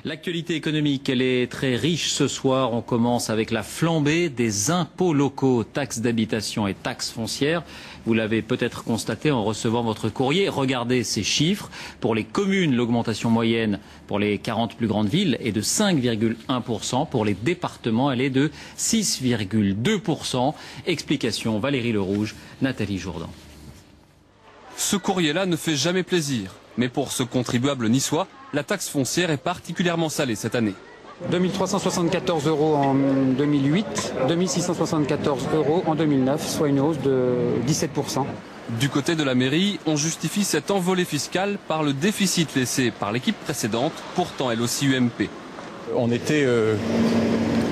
L'actualité économique, elle est très riche ce soir. On commence avec la flambée des impôts locaux, taxes d'habitation et taxes foncières. Vous l'avez peut-être constaté en recevant votre courrier. Regardez ces chiffres. Pour les communes, l'augmentation moyenne pour les 40 plus grandes villes est de 5,1%. Pour les départements, elle est de 6,2%. Explication Valérie Lerouge, Nathalie Jourdan. Ce courrier-là ne fait jamais plaisir. Mais pour ce contribuable niçois, la taxe foncière est particulièrement salée cette année. 2 374 € en 2008, 2 674 € en 2009, soit une hausse de 17%. Du côté de la mairie, on justifie cette envolée fiscale par le déficit laissé par l'équipe précédente, pourtant elle aussi UMP. On était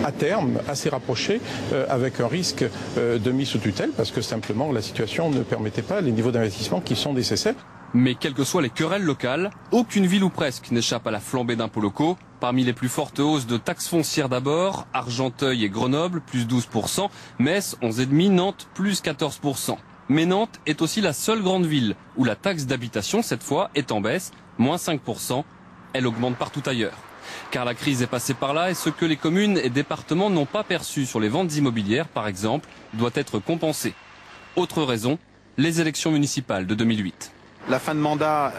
à terme assez rapprochés avec un risque de mise sous tutelle parce que simplement la situation ne permettait pas les niveaux d'investissement qui sont nécessaires. Mais quelles que soient les querelles locales, aucune ville ou presque n'échappe à la flambée d'impôts locaux. Parmi les plus fortes hausses de taxes foncières d'abord, Argenteuil et Grenoble, plus 12%, Metz, 11,5%, Nantes, plus 14%. Mais Nantes est aussi la seule grande ville où la taxe d'habitation, cette fois, est en baisse, moins 5%. Elle augmente partout ailleurs. Car la crise est passée par là et ce que les communes et départements n'ont pas perçu sur les ventes immobilières, par exemple, doit être compensé. Autre raison, les élections municipales de 2008. La fin de mandat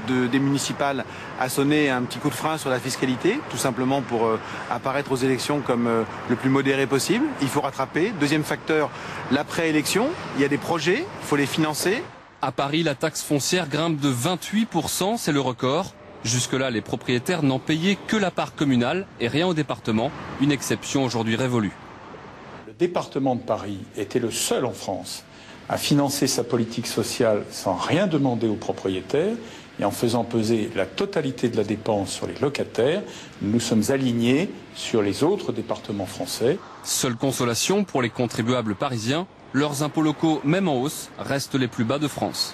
des municipales a sonné un petit coup de frein sur la fiscalité, tout simplement pour apparaître aux élections comme le plus modéré possible. Il faut rattraper. Deuxième facteur, l'après-élection. Il y a des projets, il faut les financer. À Paris, la taxe foncière grimpe de 28%, c'est le record. Jusque-là, les propriétaires n'en payaient que la part communale et rien au département, une exception aujourd'hui révolue. Le département de Paris était le seul en France à financer sa politique sociale sans rien demander aux propriétaires et en faisant peser la totalité de la dépense sur les locataires. Nous sommes alignés sur les autres départements français. Seule consolation pour les contribuables parisiens, leurs impôts locaux, même en hausse, restent les plus bas de France.